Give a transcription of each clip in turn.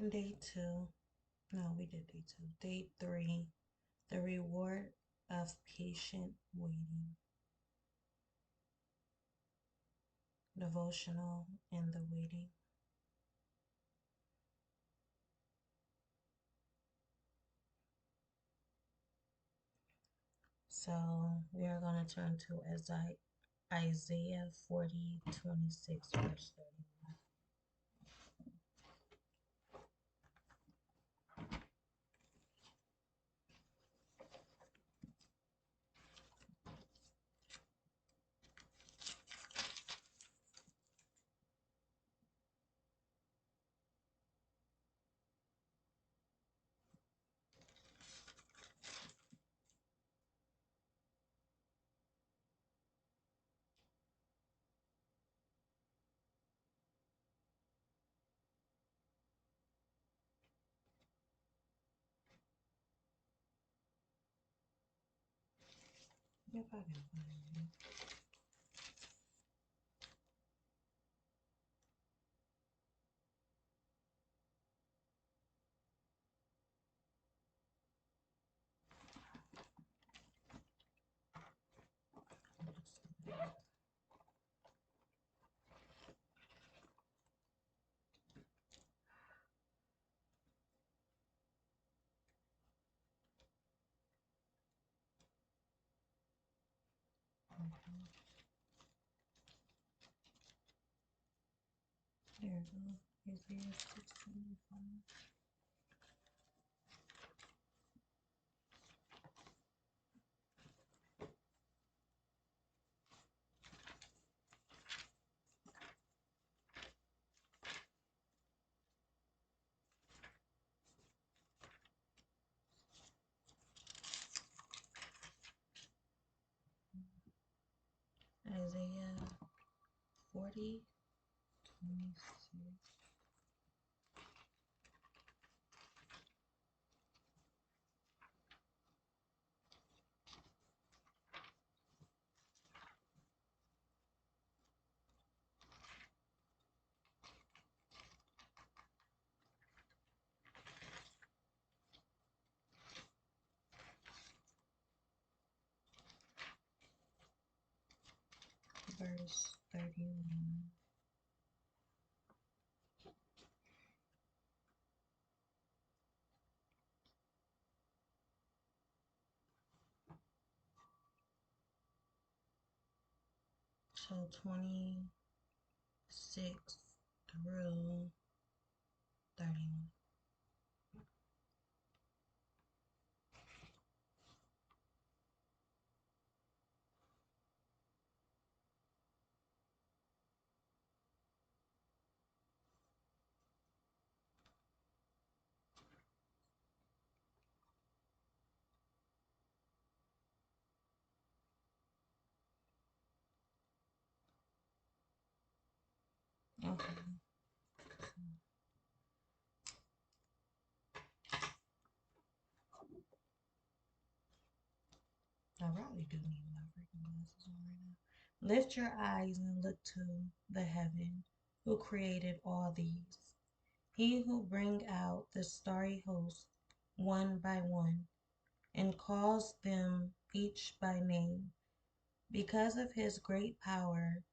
Day two. No, we did day two. Day three. The reward of patient waiting. Devotional in the waiting. So we are going to turn to Isaiah 40:26, verse 31. If I can find it. There we go. Isaiah 6:25. Isaiah 40:26. Verse 31. So 26 through 31. Okay. I probably do need my freaking glasses on right now. Lift your eyes and look to the heaven, who created all these. He who bring out the starry host one by one, and calls them each by name. Because of his great power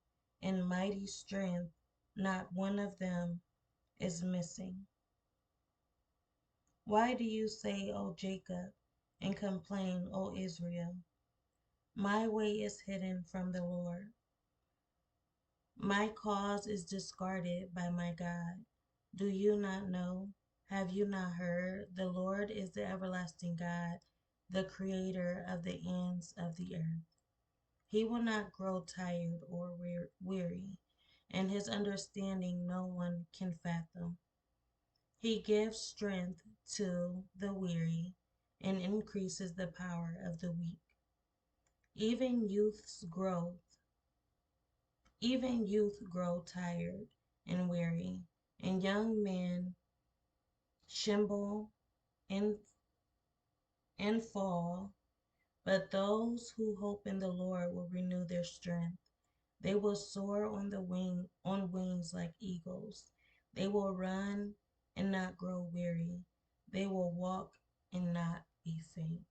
and mighty strength, not one of them is missing. Why do you say, O Jacob, and complain, O Israel? My way is hidden from the Lord. My cause is discarded by my God. Do you not know? Have you not heard? The Lord is the everlasting God, the creator of the ends of the earth. He will not grow tired or weary, and his understanding no one can fathom. He gives strength to the weary and increases the power of the weak. Even youths grow Even youth grow tired and weary, and young men shimble and, and fall. But those who hope in the Lord will renew their strength. They will soar on wings like eagles. They will run and not grow weary. They will walk and not be faint.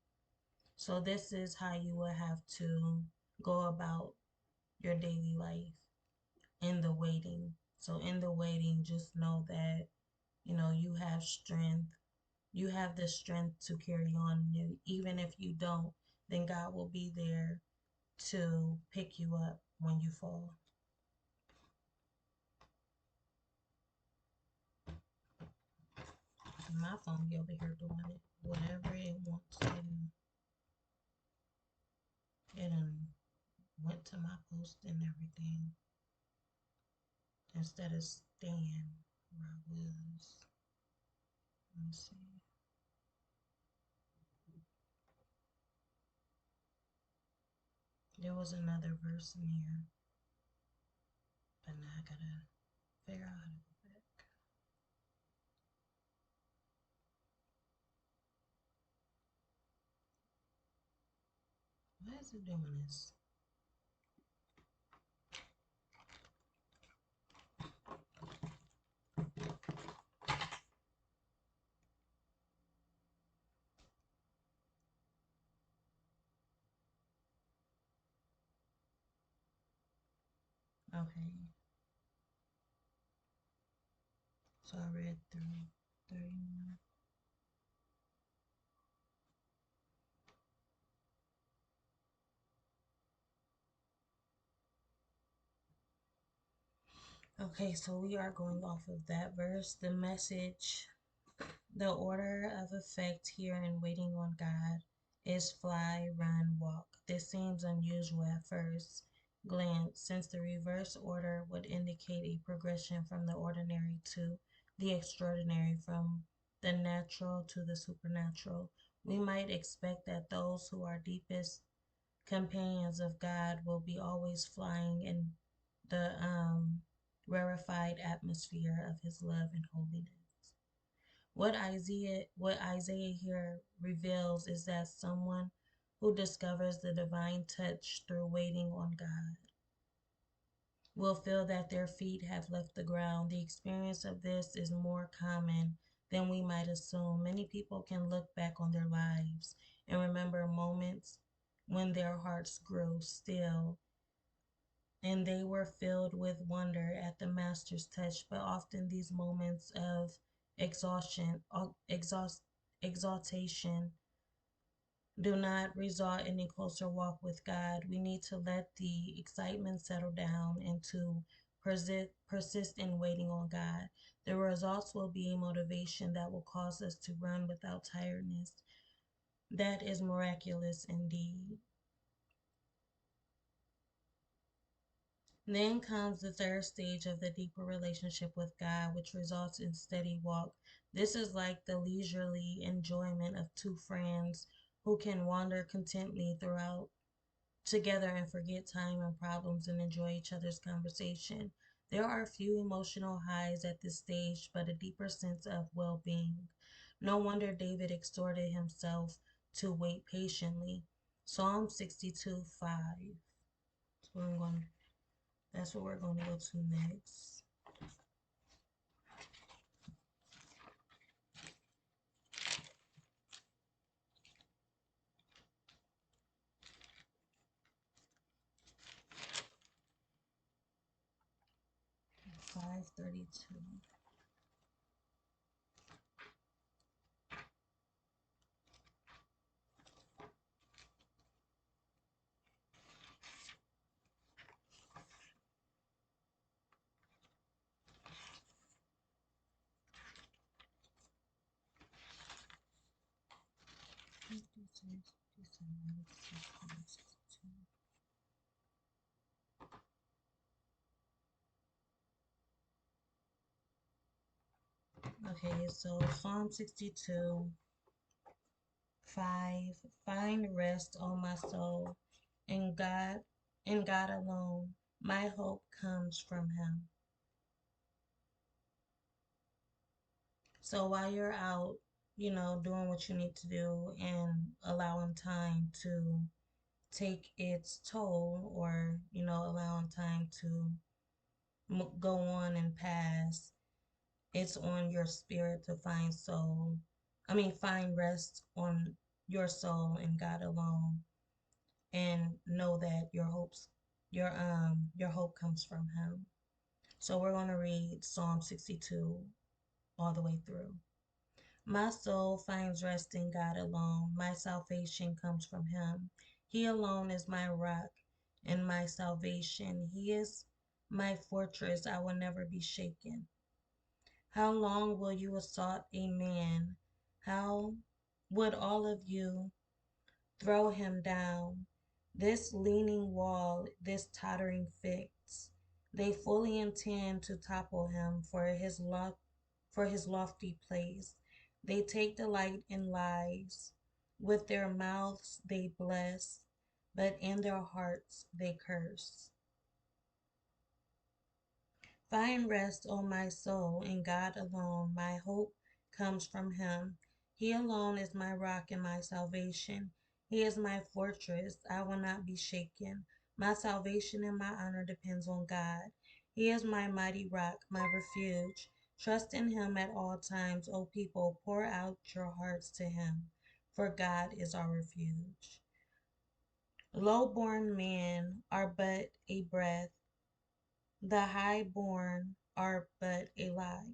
So this is how you will have to go about your daily life in the waiting. So in the waiting, just know that, you have strength. You have the strength to carry on. Even if you don't, then God will be there to pick you up when you fall. My phone be over here doing it. Whatever it wants to do. It went to my post and everything instead of staying where I was. Let me see. There was another verse in here, but now I gotta figure out how to go back. Why is it doing this? Okay, so I read through 31. Okay, so we are going off of that verse. The message, the order of effect here in waiting on God is fly, run, walk. This seems unusual at first glance, since the reverse order would indicate a progression from the ordinary to the extraordinary, from the natural to the supernatural. We might expect that those who are deepest companions of God will be always flying in the rarefied atmosphere of his love and holiness. What Isaiah here reveals is that someone who discovers the divine touch through waiting on God will feel that their feet have left the ground. The experience of this is more common than we might assume. Many people can look back on their lives and remember moments when their hearts grew still and they were filled with wonder at the Master's touch. But often these moments of exhaustion, exaltation do not result in a closer walk with God. We need to let the excitement settle down and to persist in waiting on God. The results will be a motivation that will cause us to run without tiredness. That is miraculous indeed. Then comes the third stage of the deeper relationship with God, which results in steady walk. This is like the leisurely enjoyment of two friends who can wander contently throughout together and forget time and problems and enjoy each other's conversation. There are few emotional highs at this stage, but a deeper sense of well being. No wonder David exhorted himself to wait patiently. Psalm 62:5. So that's what we're going to go to next. Five 32. Okay, so Psalm 62, 5. Find rest, O my soul, in God alone. My hope comes from him. So while you're out, doing what you need to do and allowing time to take its toll, or, allowing time to go on and pass, It's on your spirit to find rest on your soul in God alone, and know that your hope comes from him. So we're going to read Psalm 62 all the way through. My soul finds rest in God alone. My salvation comes from him. He alone is my rock and my salvation. He is my fortress. I will never be shaken. How long will you assault a man? How would all of you throw him down? This leaning wall, this tottering fix. They fully intend to topple him for his lofty place. They take delight in lies. With their mouths they bless, but in their hearts they curse. Find rest, O my soul, in God alone. My hope comes from him. He alone is my rock and my salvation. He is my fortress. I will not be shaken. My salvation and my honor depends on God. He is my mighty rock, my refuge. Trust in him at all times, O people. Pour out your hearts to him, for God is our refuge. Low-born men are but a breath. The high-born are but a lie.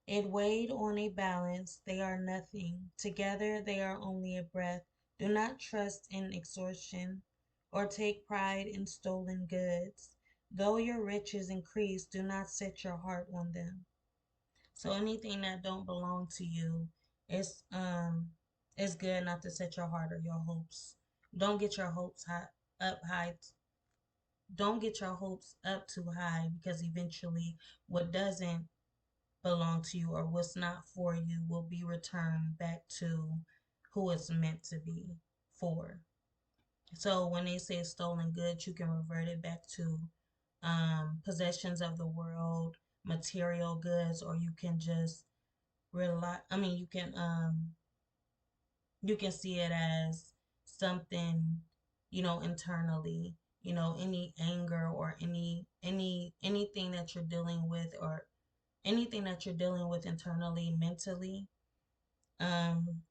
It weighed on a balance, they are nothing. Together they are only a breath. Do not trust in extortion or take pride in stolen goods. Though your riches increase, do not set your heart on them. So anything that don't belong to you, it's good not to set your heart or your hopes. Don't get your hopes high. Don't get your hopes up too high, because eventually what doesn't belong to you or what's not for you will be returned back to who it's meant to be for. So when they say stolen goods, you can revert it back to possessions of the world, material goods, or you can just rely. I mean, you can see it as something, internally, any anger or anything that you're dealing with, or anything that you're dealing with internally, mentally, um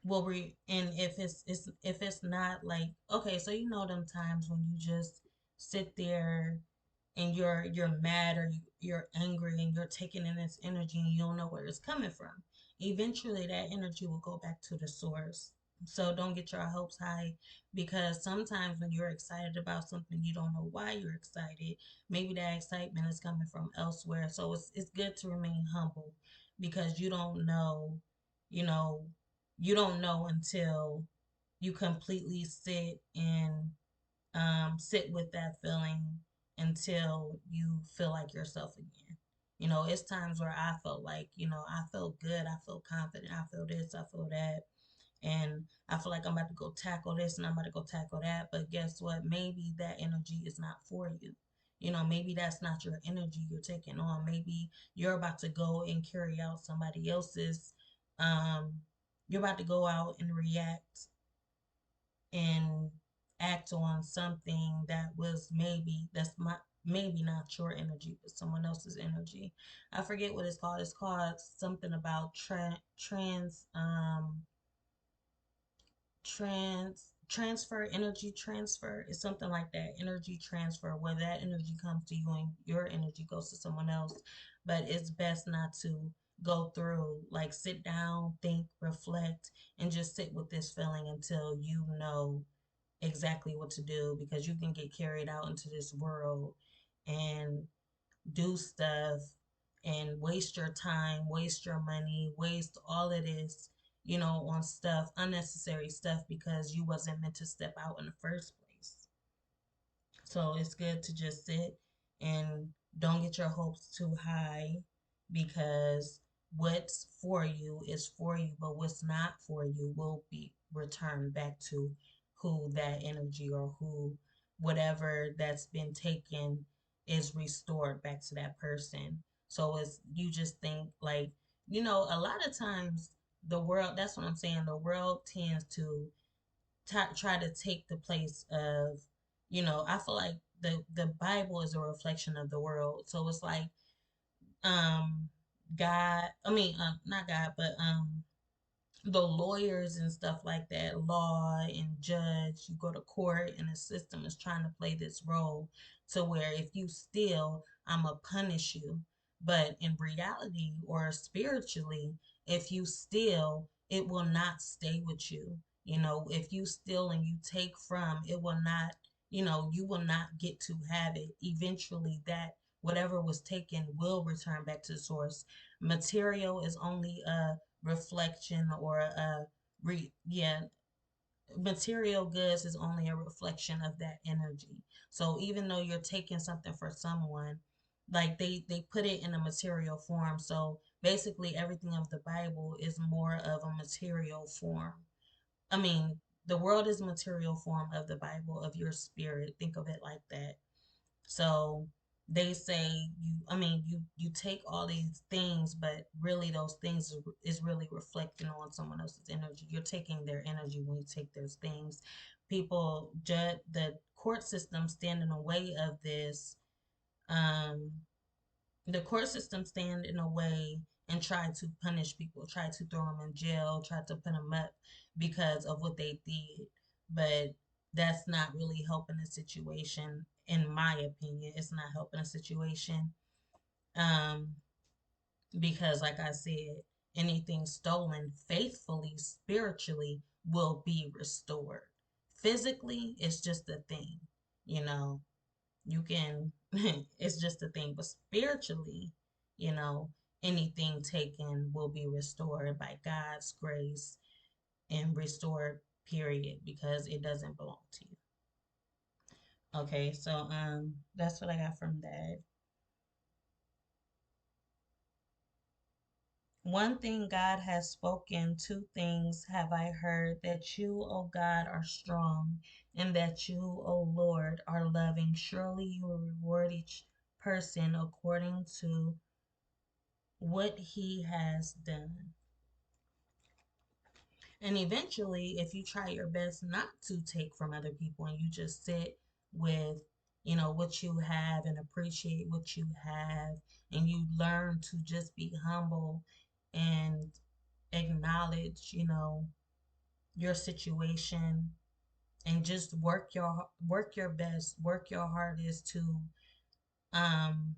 and if it's not like, okay, so them times when you just sit there and you're mad, or you're angry, and you're taking in this energy and you don't know where it's coming from. Eventually that energy will go back to the source. So don't get your hopes high, because sometimes when you're excited about something, you don't know why you're excited. Maybe that excitement is coming from elsewhere. So it's good to remain humble, because you know, you don't know until you completely sit with that feeling until you feel like yourself again. It's times where I felt like, I felt good, I feel confident, I feel this, I feel that, and I feel like I'm about to go tackle this and I'm about to go tackle that. But guess what? Maybe that energy is not for you. Maybe that's not your energy you're taking on. Maybe you're about to go and carry out somebody else's, um, you're about to go out and react and act on something maybe not your energy, but someone else's energy. I forget what it's called. It's called something about transfer, energy transfer. It's something like that, energy transfer, where that energy comes to you and your energy goes to someone else. But it's best not to go through, like, sit down, think, reflect, and just sit with this feeling until you know exactly what to do, because you can get carried out into this world and do stuff and waste your time, waste your money, waste all of this, on stuff, unnecessary stuff, because you wasn't meant to step out in the first place. So it's good to just sit and don't get your hopes too high, because what's for you is for you, but what's not for you will be returned back to who that energy, or who whatever that's been taken is restored back to that person. So it's, you just think like, a lot of times the world, that's what I'm saying, the world tends to try to take the place of, I feel like the Bible is a reflection of the world. So it's like um God, I mean, not God, but the lawyers and stuff like that, law and judge, you go to court and the system is trying to play this role to where if you steal, I'm gonna punish you. But in reality or spiritually, if you steal, it will not stay with you. You know, if you steal and you take from, it will not, you will not get to have it. Eventually, that whatever was taken will return back to the source. Material is only a reflection or a yeah, material goods is only a reflection of that energy. So even though you're taking something for someone, like they put it in a material form. So basically everything of the Bible is more of a material form. I mean, the world is material form of the Bible, of your spirit. Think of it like that. So they say you take all these things, but really those things is really reflecting on someone else's energy. You're taking their energy when you take those things. People judge the court system stand in the way of this. Um, the court system stand in a way and try to punish people, try to throw them in jail, try to put them up because of what they did. But that's not really helping the situation, in my opinion. It's not helping the situation. Um, because like I said, anything stolen faithfully, spiritually will be restored. Physically, it's just a thing, you know you can it's just a thing, but spiritually, you know anything taken will be restored by God's grace, and restored, period, because it doesn't belong to you. Okay, so that's what I got from that. One thing God has spoken, two things have I heard, that you, O God, are strong, and that you, O Lord, are loving. Surely you will reward each person according to what he has done. And eventually, if you try your best not to take from other people and you just sit with, what you have and appreciate what you have, and you learn to just be humble and acknowledge, your situation, and just work your best, work your hardest um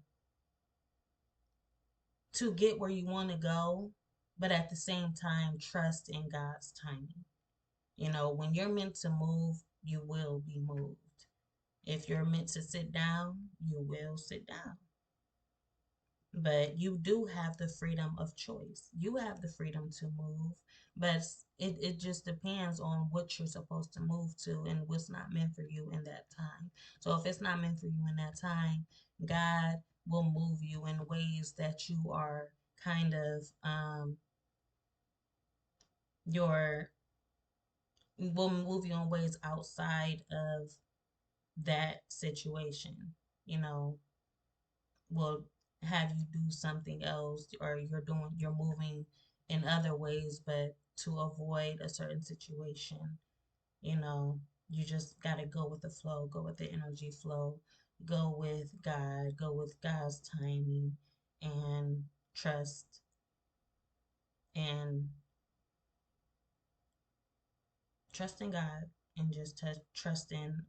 to get where you want to go, but at the same time trust in God's timing. When you're meant to move, you will be moved. If you're meant to sit down, you will sit down. But you do have the freedom of choice. You have the freedom to move, but it just depends on what you're supposed to move to and what's not meant for you in that time. So if it's not meant for you in that time, God will move you in ways that you are kind of your will move you in ways outside of that situation, you know, will have you do something else, or you're moving in other ways, but to avoid a certain situation, you know, you just got to go with the flow, go with the energy flow, go with God, go with God's timing, and trust and trust in God, and just trust in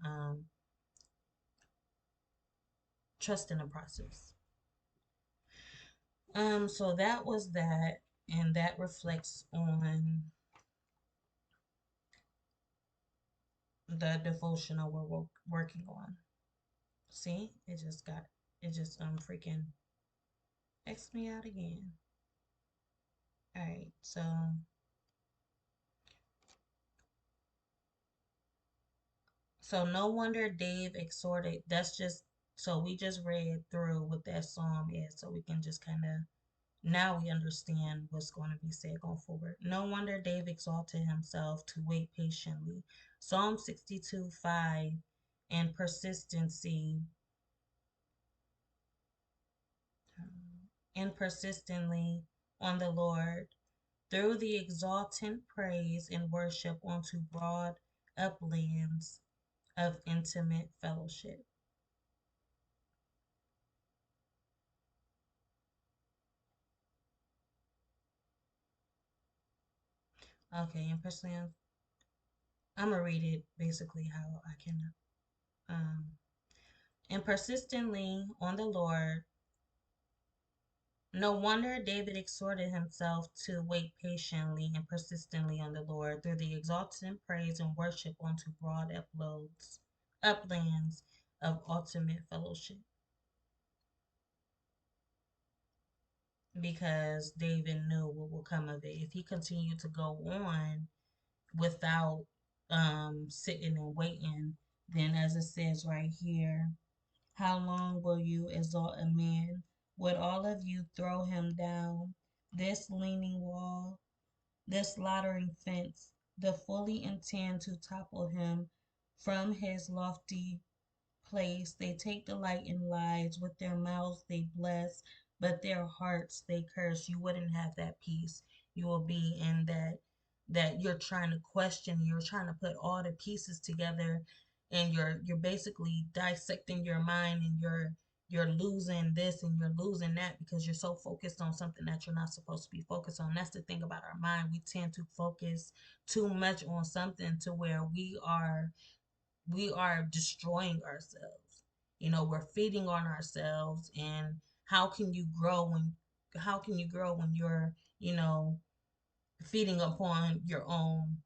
trust in the process. So that was that, and that reflects on the devotional we're working on. See, it just freaking X me out again. All right, so no wonder Dave exhorted. That's just so we just read through what that psalm is, so we can just kind of now we understand what's going to be said going forward. No wonder Dave exalted himself to wait patiently. Psalm 62:5, and persistency and persistently on the Lord, through the exultant praise and worship onto broad uplands of intimate fellowship. Okay, and personally, I'm gonna read it basically how I can. Um, and persistently on the Lord. No wonder David exhorted himself to wait patiently and persistently on the Lord through the exalted praise and worship onto broad uplands of ultimate fellowship. Because David knew what will come of it. If he continued to go on without sitting and waiting, then as it says right here, how long will you exalt a man? Would all of you throw him down? This leaning wall, this laddering fence, the fully intend to topple him from his lofty place. They take delight in lies. With their mouths they bless, but their hearts they curse. You wouldn't have that peace. You will be in that you're trying to question, you're trying to put all the pieces together, and you're basically dissecting your mind, and you're losing this and you're losing that because you're so focused on something that you're not supposed to be focused on. That's the thing about our mind. We tend to focus too much on something to where we are destroying ourselves. We're feeding on ourselves. And how can you grow when you're, you know, feeding upon your own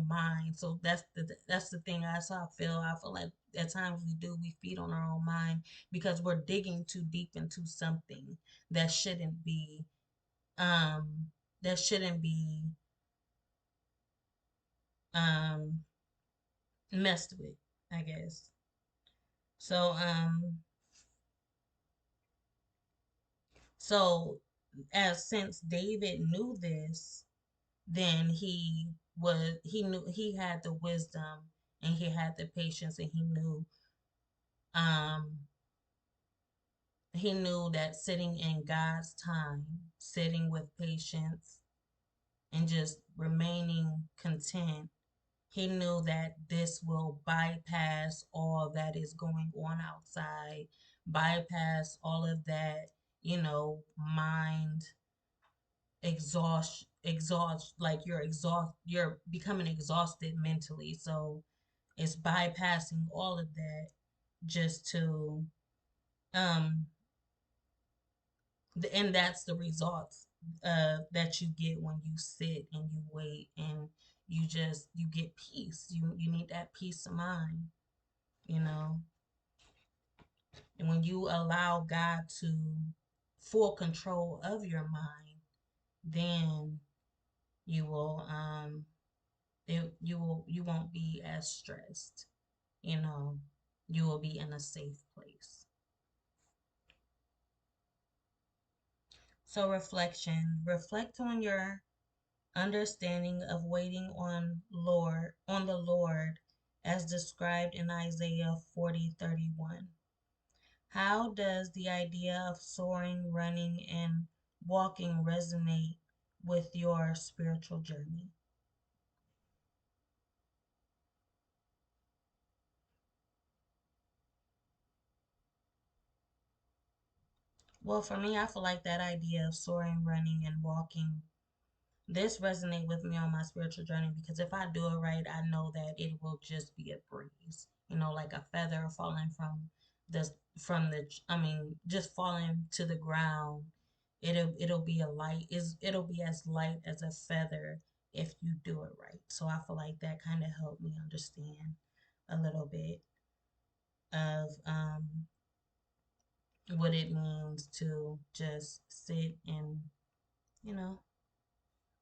mind? So that's the thing. That's how I feel like at times we feed on our own mind because we're digging too deep into something that shouldn't be um that shouldn't be um messed with, I guess. So um So, as since David knew this, then he knew he had the wisdom and he had the patience, and um he knew that sitting in God's time, sitting with patience and just remaining content, he knew that this will bypass all that is going on outside, bypass all of that, mind like you're becoming exhausted mentally. So it's bypassing all of that just to um and that's the results that you get when you sit and you wait, and you get peace. You need that peace of mind, you know and when you allow God to full control of your mind, then you will you won't be as stressed. you know you will be in a safe place. So reflect on your understanding of waiting on the Lord as described in Isaiah 40:31. How does the idea of soaring, running, and walking resonate with your spiritual journey? Well, for me, I feel like that idea of soaring, running, and walking, this resonate with me on my spiritual journey because if I do it right, I know that it will just be a breeze. Like a feather falling the just falling to the ground. It'll be it'll be as light as a feather if you do it right. So I feel like that kind of helped me understand a little bit of what it means to just sit and, you know,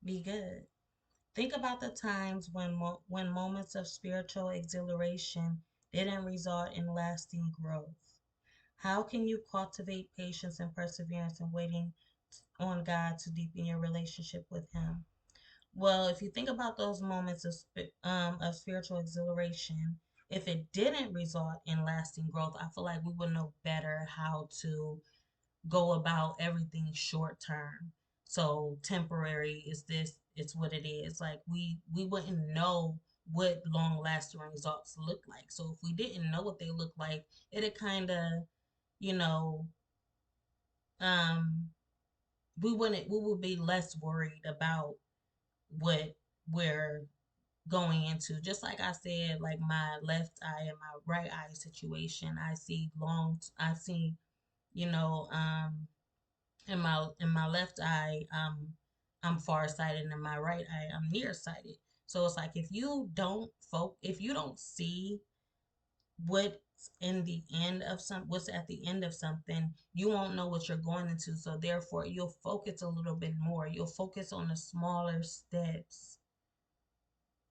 be good. Think about the times when moments of spiritual exhilaration didn't result in lasting growth. How can you cultivate patience and perseverance in waiting on God to deepen your relationship with Him? Well, if you think about those moments of spiritual exhilaration, if it didn't result in lasting growth, I feel like we would know better how to go about everything short term. So temporary is this, it's what it is. Like we wouldn't know what long lasting results look like. So if we didn't know what they look like, it'd kind of, you know, um we would be less worried about what we're going into. Just like I said, like my left eye and my right eye situation, I see, you know, in my left eye, I'm farsighted, and in my right eye, I'm nearsighted. So it's like if you don't see what's at the end of something, you won't know what you're going into. So therefore, you'll focus a little bit more. You'll focus on the smaller steps.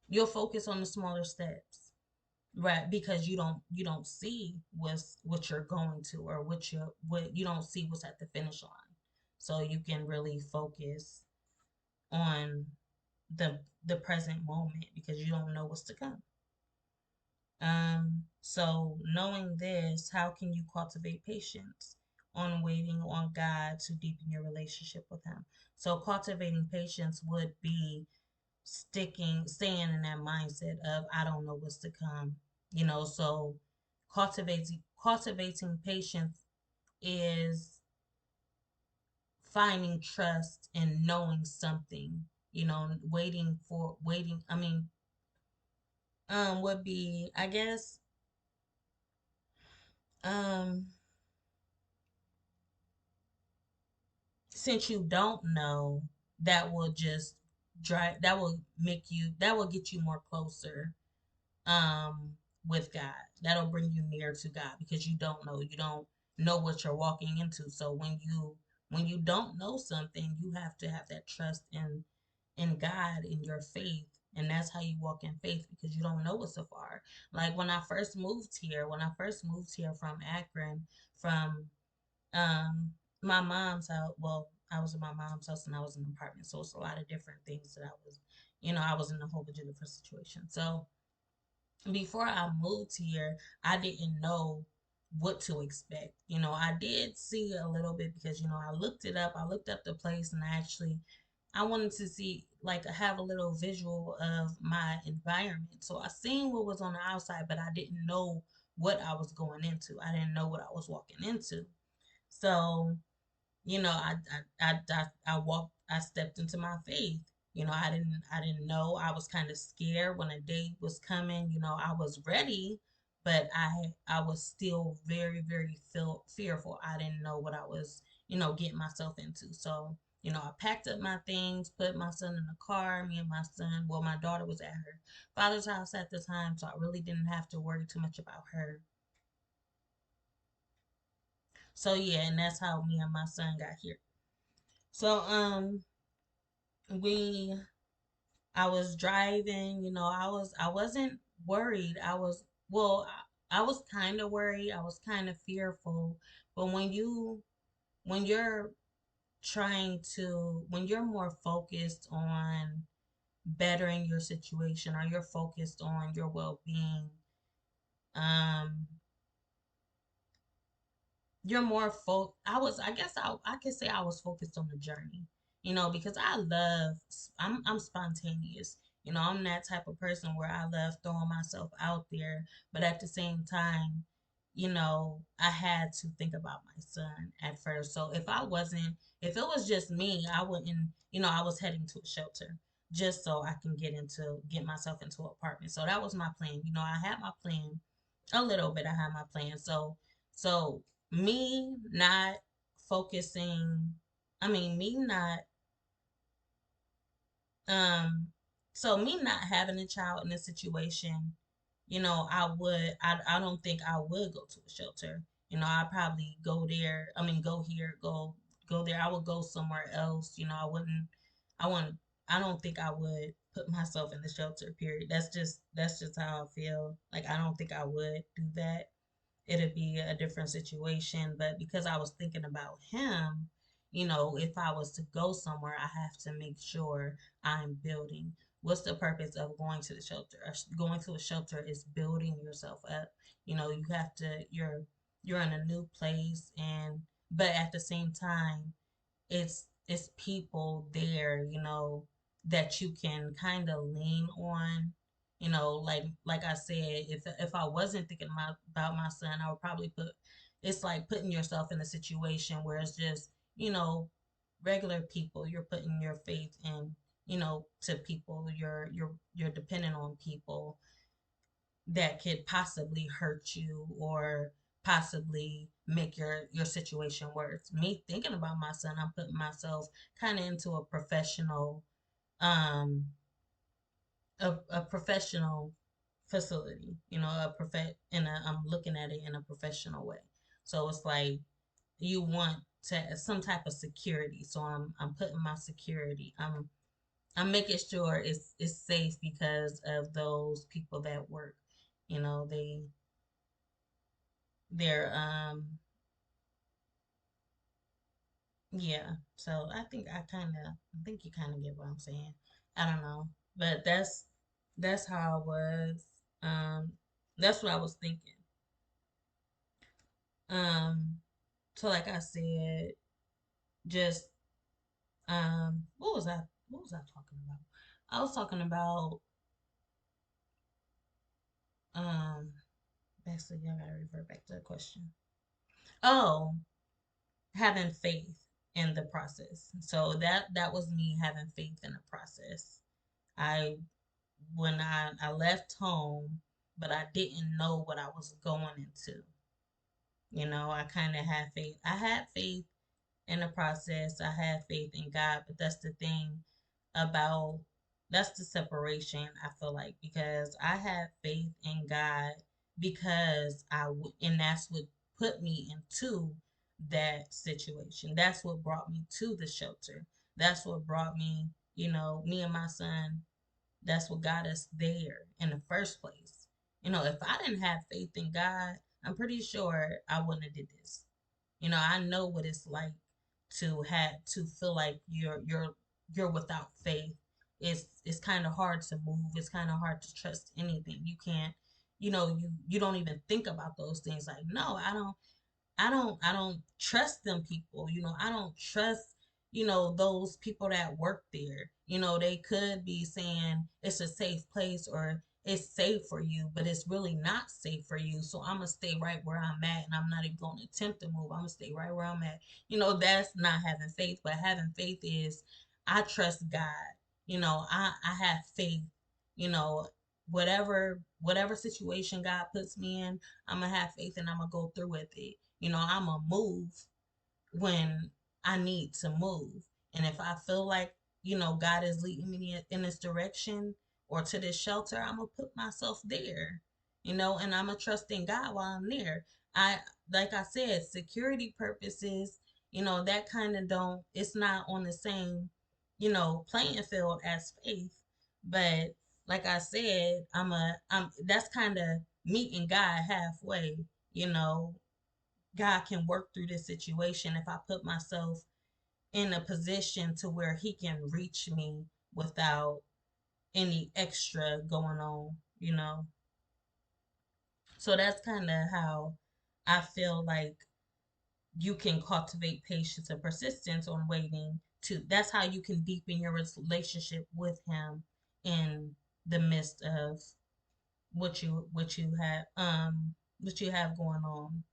You'll focus on the smaller steps, right? Because you don't see what you're going to, or what you don't see what's at the finish line. So you can really focus on the present moment because you don't know what's to come. So knowing this, how can you cultivate patience on waiting on God to deepen your relationship with Him? So cultivating patience would be staying in that mindset of I don't know what's to come. So cultivating patience is finding trust and knowing something. Waiting. I mean, would be, I guess, um since you don't know, that will just that will get you more closer um with God. That'll bring you near to God because you don't know what you're walking into. So when you don't know something, you have to have that trust in God, in your faith. And that's how you walk in faith because you don't know it so far. Like when I first moved here from Akron, from um, my mom's house. Well, I was in my mom's house and I was in an apartment, so it's a lot of different things that I was in a whole bunch of different situations. So before I moved here, I didn't know what to expect. I did see a little bit because I looked it up. I looked up the place, and I wanted to see, like, have a little visual of my environment. So I seen what was on the outside, but I didn't know what I was going into. I didn't know what I was walking into. So I stepped into my faith. I didn't know. I was kind of scared when a day was coming. I was ready, but I was still very, very fearful. I didn't know what I was, getting myself into. So, I packed up my things, put my son in the car, me and my son. Well, my daughter was at her father's house at the time, so I really didn't have to worry too much about her. So yeah, and that's how me and my son got here. So we I was driving, I wasn't worried. I was kind of worried. I was kind of fearful. But when you're when you're more focused on bettering your situation, or you're focused on your well-being, um you're more I guess I could say I was focused on the journey, because I'm spontaneous. I'm that type of person where I love throwing myself out there, but at the same time, I had to think about my son at first. So if it was just me, I wouldn't, I was heading to a shelter just so I can get myself into an apartment. So that was my plan. I had my plan a little bit. I had my plan. So me not focusing, I mean, me not, um, so me not having a child in this situation, I don't think I would go to a shelter. I'd probably go there. I mean, go here, go there. I would go somewhere else. I wouldn't, I don't think I would put myself in the shelter, period. That's just how I feel. Like, I don't think I would do that. It'd be a different situation. But because I was thinking about him, if I was to go somewhere, I have to make sure I'm building. What's the purpose of going to the shelter? Going to a shelter is building yourself up. You have to, you're in a new place, but at the same time, it's people there, that you can kind of lean on. Like I said, if I wasn't thinking about my son, I would probably it's like putting yourself in a situation where it's just, regular people. You're putting your faith in, to people. You're dependent on people that could possibly hurt you or possibly make your situation worse. Me thinking about my son, I'm putting myself kind of into um a professional facility, I'm looking at it in a professional way. So it's like you want to some type of security. So I'm putting my security. I'm making sure it's safe because of those people that work. You know, they're. So I think you kind of get what I'm saying. I don't know, but that's how I was. Um, that's what I was thinking. Um, so like I said, just what was I talking about? I was talking about um. Basically, I gotta revert back to the question. Oh, having faith in the process. So that was me having faith in the process. I when I left home, but I didn't know what I was going into. I kind of had faith. I had faith in the process. I had faith in God, but that's the thing about that's the separation, I feel like, because I had faith in God because and that's what put me into that situation. That's what brought me to the shelter. That's what brought me, me and my son, that's what got us there in the first place. If I didn't have faith in God, I'm pretty sure I wouldn't have did this. I know what it's like to feel like you're without faith. It's kind of hard to move. It's kind of hard to trust anything. You can't, you don't even think about those things. Like, no, I don't trust them people. I don't trust, those people that work there. They could be saying it's a safe place or it's safe for you, but it's really not safe for you. So I'm gonna stay right where I'm at and I'm not even gonna attempt to move. I'm gonna stay right where I'm at. That's not having faith, but having faith is I trust God. I have faith, you know, whatever situation God puts me in, I'm gonna have faith and I'm gonna go through with it. I'm gonna move when I need to move. And if I feel like, God is leading me in this direction or to this shelter, I'm gonna put myself there, and I'm gonna trust in God while I'm there. I like I said, security purposes, that kind of don't it's not on the same, playing field as faith. But like I said, I'm that's kind of meeting God halfway, you know, God can work through this situation if I put myself in a position to where he can reach me without any extra going on. So that's kind of how I feel like you can cultivate patience and persistence on waiting to that's how you can deepen your relationship with him in the midst of what you have going on,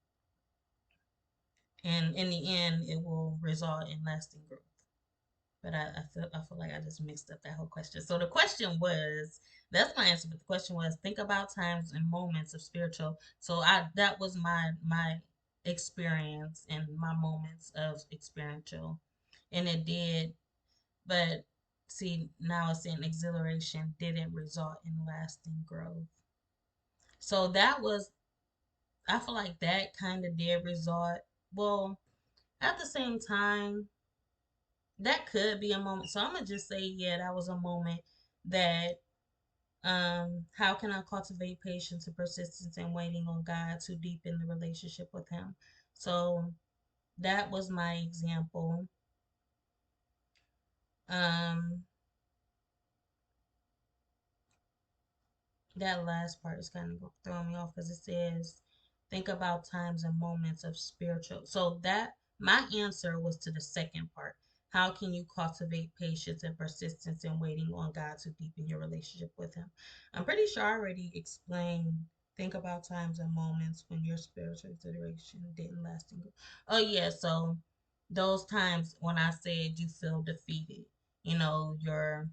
and in the end it will result in lasting growth. But I feel like I just mixed up that whole question. So the question was, that's my answer, but the question was, think about times and moments of spiritual. So I that was my experience and my moments of experiential. And it did, but see, now it's in exhilaration didn't result in lasting growth. So that was, I feel like that kind of did result. Well, at the same time, that could be a moment. So I'm gonna just say, yeah, that was a moment that how can I cultivate patience and persistence and waiting on God to deepen the relationship with him? So that was my example. Um that last part is kind of throwing me off because it says, think about times and moments of spiritual. So that my answer was to the second part. How can you cultivate patience and persistence in waiting on God to deepen your relationship with him? I'm pretty sure I already explained. Think about times and moments when your spiritual consideration didn't last. Oh yeah, so those times when I said you feel defeated, you're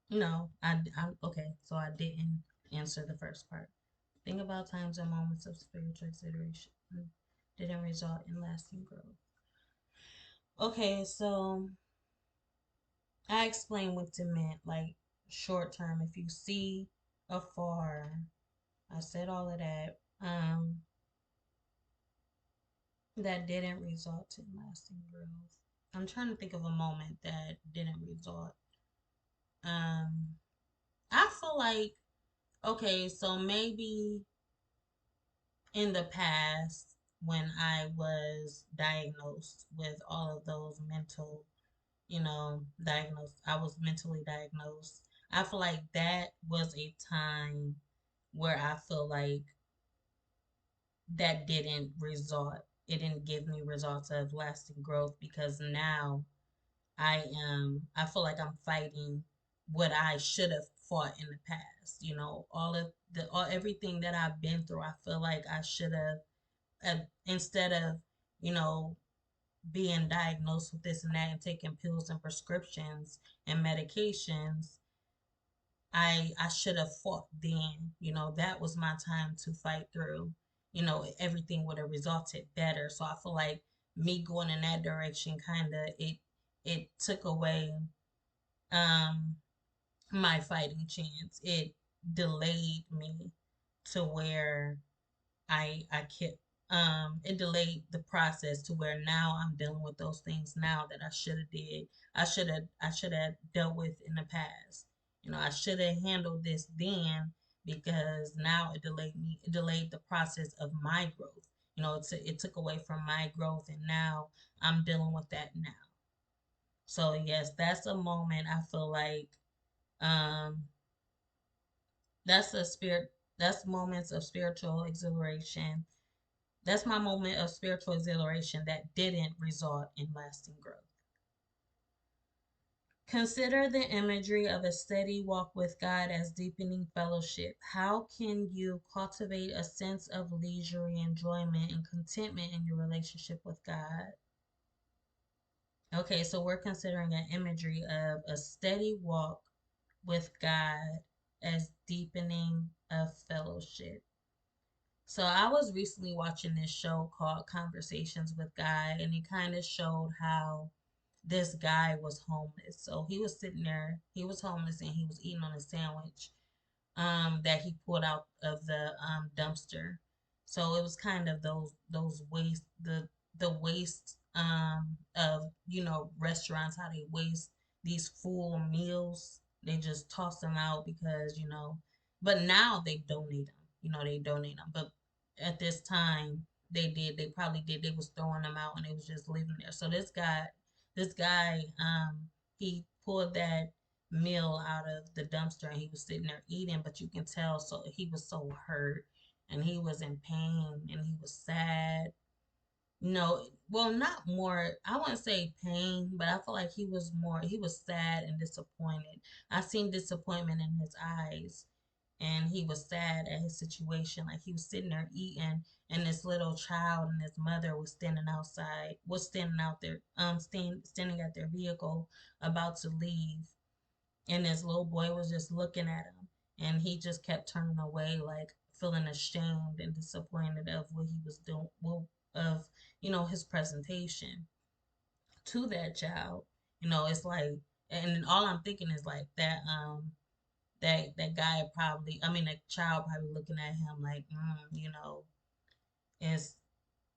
No, I okay, so I didn't answer the first part. Think about times and moments of spiritual exhilaration didn't result in lasting growth. Okay, so I explained what it meant, like short term. If you see afar, I said all of that. That didn't result in lasting growth. I'm trying to think of a moment that didn't result. Um, I feel like okay, so maybe in the past when I was diagnosed with all of those mental, diagnosed, I was mentally diagnosed. I feel like that was a time where I feel like that didn't result. It didn't give me results of lasting growth because now I feel like I'm fighting what I should have fought in the past. Everything that I've been through, I feel like I should have, instead of, you know, being diagnosed with this and that and taking pills and prescriptions and medications, I should have fought then. That was my time to fight through. Everything would have resulted better. So I feel like me going in that direction kind of it took away um my fighting chance. It delayed me to where I kept it delayed the process to where now I'm dealing with those things now that I should have dealt with in the past. I should have handled this then because now it delayed the process of my growth. It took away from my growth and now I'm dealing with that now. So yes, that's a moment I feel like um that's a spirit that's moments of spiritual exhilaration. That's my moment of spiritual exhilaration that didn't result in lasting growth. Consider the imagery of a steady walk with God as deepening fellowship. How can you cultivate a sense of leisurely enjoyment and contentment in your relationship with God? Okay, so we're considering an imagery of a steady walk with God as deepening of fellowship. So I was recently watching this show called Conversations with God, and it kind of showed how this guy was homeless. So he was sitting there, he was homeless, and he was eating on a sandwich that he pulled out of the dumpster. So it was kind of those waste the waste of restaurants, how they waste these full meals. They just toss them out because but now they donate them. But at this time they probably did, they was throwing them out and they was just leaving there. So this guy he pulled that meal out of the dumpster and he was sitting there eating, but you can tell, so he was so hurt and he was in pain and he was sad. No, well, not more, I wouldn't say pain, but I feel like he was sad and disappointed. I seen disappointment in his eyes and he was sad at his situation. Like he was sitting there eating and this little child and his mother was standing out there, standing at their vehicle about to leave, and this little boy was just looking at him and he just kept turning away, like feeling ashamed and disappointed of what he was doing, of his presentation to that child. It's like, and all I'm thinking is like that guy probably, I mean, that child probably looking at him like, it's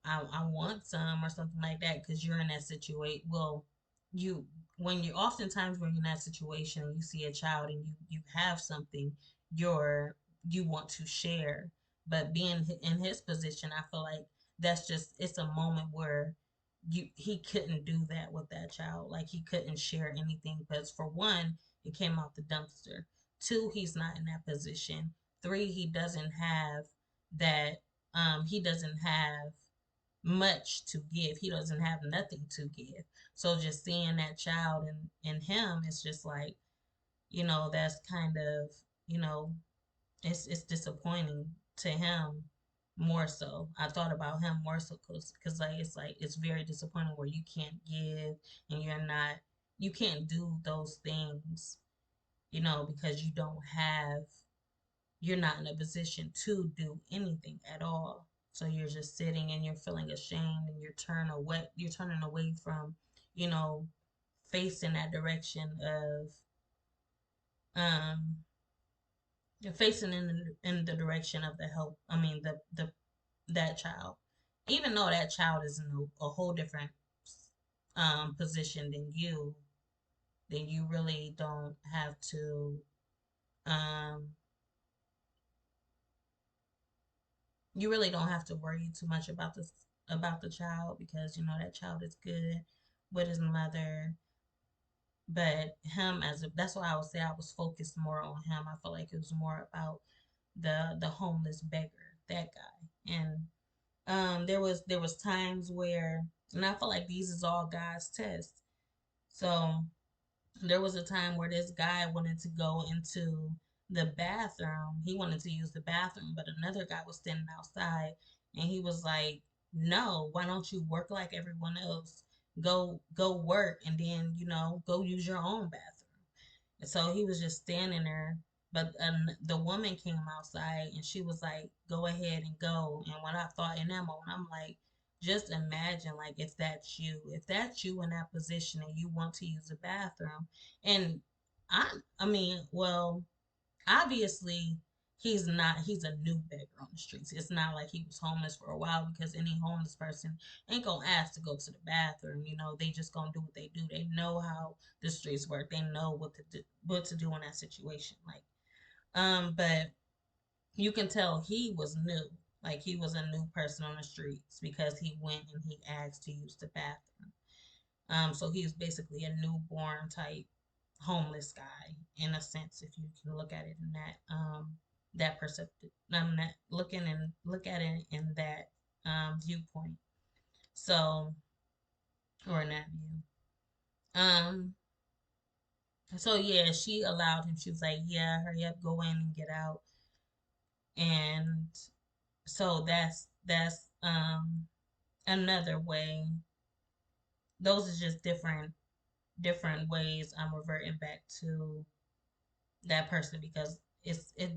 I want some or something like that, because you're in that situation. Well, you when you oftentimes when you're in that situation and you see a child and you have something, you want to share. But being in his position, I feel like it's a moment where he couldn't do that with that child. Like he couldn't share anything because for one, it came out the dumpster. Two, he's not in that position. Three, he doesn't have much to give. He doesn't have nothing to give. So just seeing that child in him, it's just like, that's kind of, you know, it's disappointing to him more so. I thought about him more so because like it's very disappointing where you can't give and you can't do those things because you're not in a position to do anything at all. So you're just sitting and you're feeling ashamed and you're turning away from, you know, facing that direction of um facing in the direction of the help. I mean the that child. Even though that child is in a whole different position than you, then you really don't have to um worry too much about the child, because that child is good with his mother. But him, that's why I would say I was focused more on him. I felt like it was more about the homeless beggar, that guy. And there was times where, and I feel like these is all God's tests. So there was a time where this guy wanted to go into the bathroom. He wanted to use the bathroom, but another guy was standing outside, and he was like, "No, why don't you work like everyone else? Go work, and then go use your own bathroom." And so he was just standing there. But the woman came outside and she was like, "Go ahead and go." And when I thought in that moment, I'm like, just imagine, like, if that's you in that position and you want to use the bathroom. And I mean, well, obviously he's a new beggar on the streets. It's not like he was homeless for a while, because any homeless person ain't gonna ask to go to the bathroom. They just gonna do what they do. They know how the streets work. They know what to do in that situation. Like, but you can tell he was new. Like, he was a new person on the streets because he went and he asked to use the bathroom. So he was basically a newborn type homeless guy, in a sense, if you can look at it in that perspective. That look at it in that viewpoint. So, or in that view. Um. So yeah, she allowed him. She was like, "Yeah, hurry up, go in and get out." And so that's another way. Those are just different ways I'm reverting back to that person, because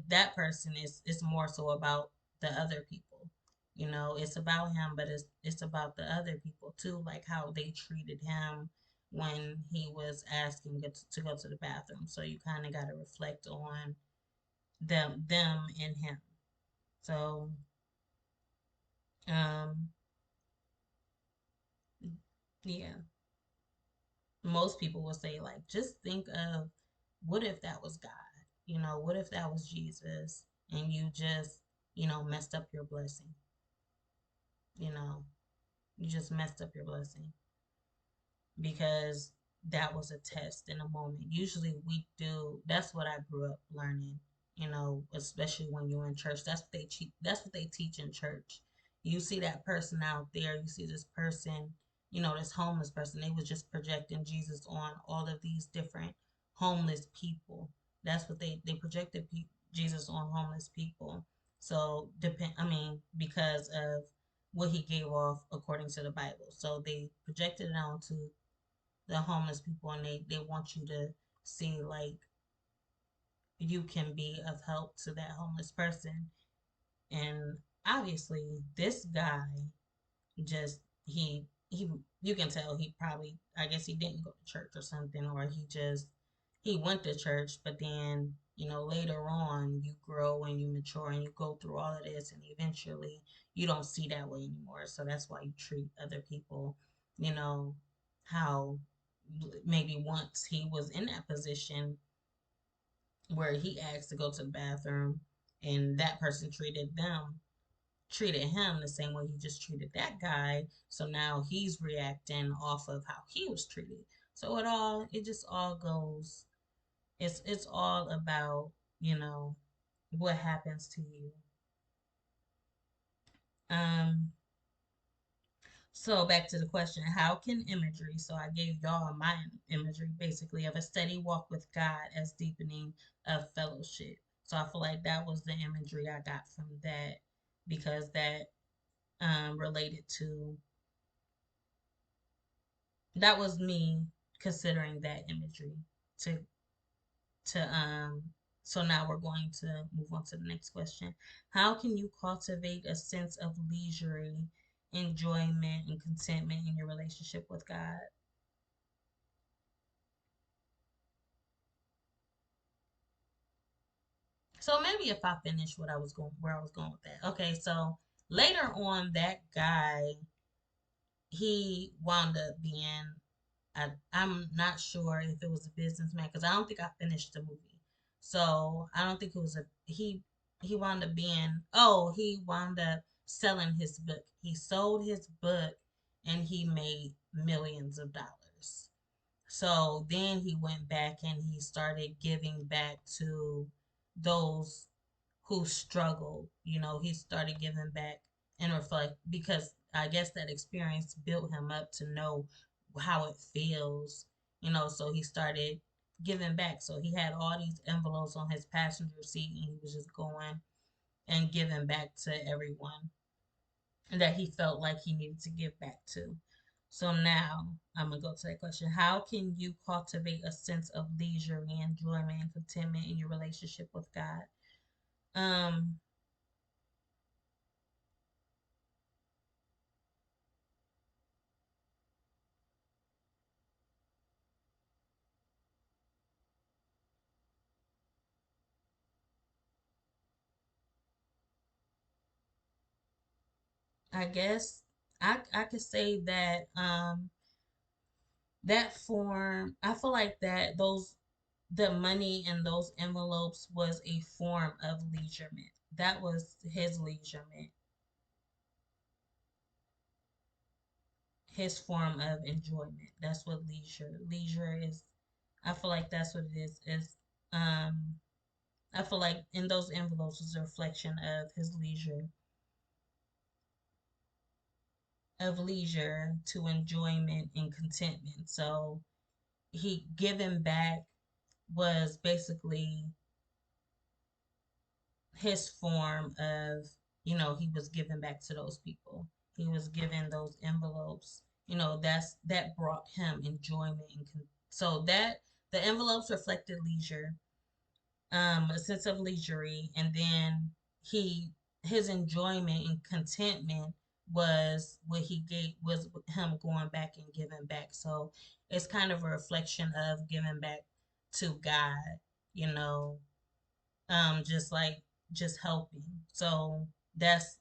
that person is more so about the other people. It's about him, but it's about the other people too, like how they treated him when he was asking to go to the bathroom. So you kind of got to reflect on them and him. So um yeah, most people will say, like, just think of, what if that was God? What if that was Jesus, and you just messed up your blessing? you know you just messed up your blessing because that was a test in a moment. Usually we do. That's what I grew up learning, especially when you're in church. That's what they teach in church. You see that person out there, you see this person, this homeless person. They was just projecting Jesus on all of these different homeless people. That's what they projected Jesus on homeless people. So I mean, because of what he gave off according to the Bible. So they projected it onto the homeless people, and they want you to see, like, you can be of help to that homeless person. And obviously this guy, just he you can tell he probably, I guess, he didn't go to church or something, or he went to church, but then later on you grow and you mature and you go through all of this, and eventually you don't see that way anymore. So that's why you treat other people, how maybe once he was in that position where he asked to go to the bathroom, and that person treated him the same way he just treated that guy. So now he's reacting off of how he was treated. So it just all goes. It's all about what happens to you. Um. So back to the question: how can imagery? So I gave y'all my imagery, basically, of a steady walk with God as deepening of fellowship. So I feel like that was the imagery I got from that, because that related to, that was me considering that imagery to to so now we're going to move on to the next question. How can you cultivate a sense of leisure, enjoyment, and contentment in your relationship with God? So maybe if I finish what I was going where I was going with that. Okay, so later on that guy, he wound up being I'm not sure if it was a businessman because I don't think I finished the movie. So I don't think it was a he wound up being he wound up selling his book. He sold his book and he made millions of dollars. So then he went back and he started giving back to those who struggled. You know, he started giving back and reflect because I guess that experience built him up to know how it feels. You know, so he started giving back. So he had all these envelopes on his passenger seat and he was just going and giving back to everyone that he felt like he needed to give back to. So now I'm gonna go to that question. How can you cultivate a sense of leisure and enjoyment and contentment in your relationship with God? Um, I guess I could say that that form I feel like that those the money in those envelopes was a form of leisurement. That was his leisurement, his form of enjoyment. That's what leisure is. I feel like that's what it is um I feel like in those envelopes was a reflection of leisure to enjoyment and contentment. So he giving back was basically his form of, he was giving back to those people. He was giving those envelopes. That brought him enjoyment so that the envelopes reflected leisure, a sense of leisure, and then he his enjoyment and contentment was what he gave was him going back and giving back. So it's kind of a reflection of giving back to God, you know, just like just helping. So that's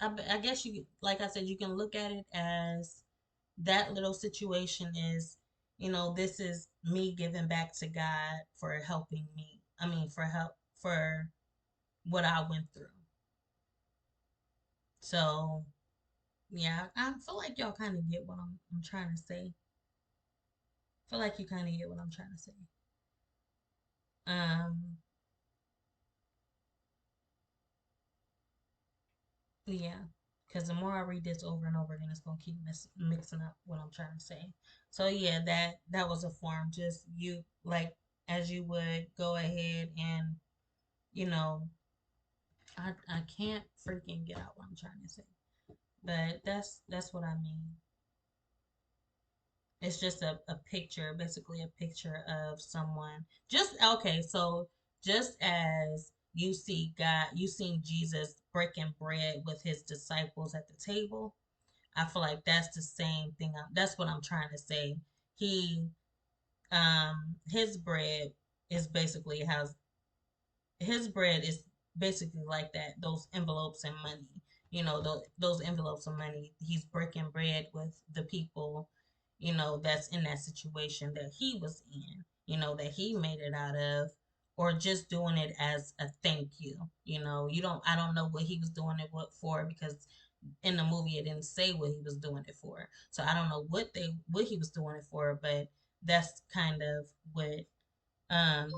I guess you like I said you can look at it as that little situation is, this is me giving back to God for helping me. I mean, for help for what I went through. So, yeah, I feel like y'all kind of get what I'm trying to say. I feel like you kind of get what I'm trying to say. Um, yeah, because the more I read this over and over again, it's gonna keep mixing up what I'm trying to say. So yeah, that was a form. Just you like as you would go ahead and you know I can't freaking get out what I'm trying to say. But that's what I mean. It's just a picture, basically a picture of someone. Just okay, so just as you seen Jesus breaking bread with his disciples at the table, I feel like that's the same thing. That's what I'm trying to say. He his bread is basically how his bread is basically like that, those envelopes and money, those envelopes of money. He's breaking bread with the people, that's in that situation that he was in, that he made it out of, or just doing it as a thank you. I don't know what he was doing it for, because in the movie it didn't say what he was doing it for, so I don't know what he was doing it for, but that's kind of what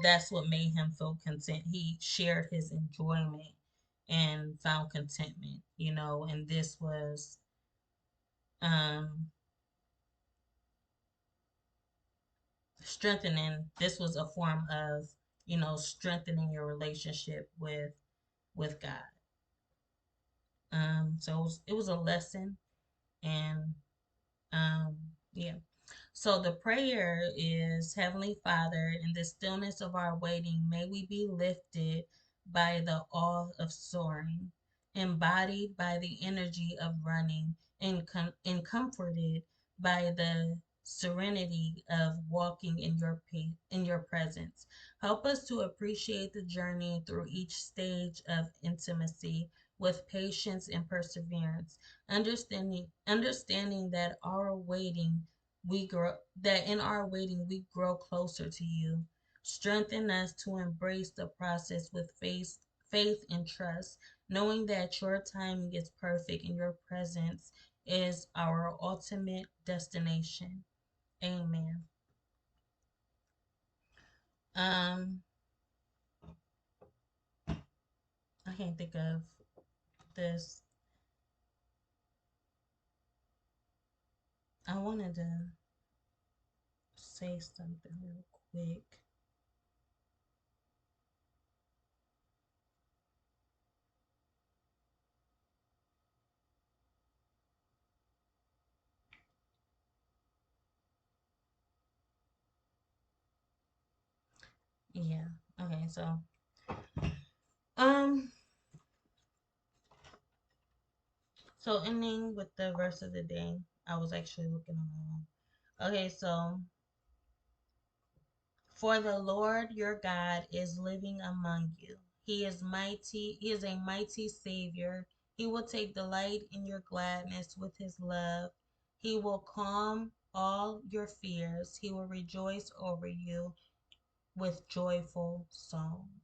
that's what made him feel content. He shared his enjoyment and found contentment, and this was um, strengthening. This was a form of, strengthening your relationship with God. So it was a lesson, and yeah. So the prayer is, Heavenly Father, in the stillness of our waiting, may we be lifted by the awe of soaring, embodied by the energy of running, and comforted by the serenity of walking in in your presence. Help us to appreciate the journey through each stage of intimacy with patience and perseverance, understanding that our waiting we grow that in our waiting we grow closer to you. Strengthen us to embrace the process with faith and trust, knowing that your timing is perfect and your presence is our ultimate destination. Amen. um I can't think of this. I wanted to say something real quick. Yeah. Okay, um so ending with the verse of the day. I was actually looking on my own. Okay, so for the Lord your God is living among you. He is mighty, he is a mighty Savior. He will take delight in your gladness with his love. He will calm all your fears. He will rejoice over you with joyful song.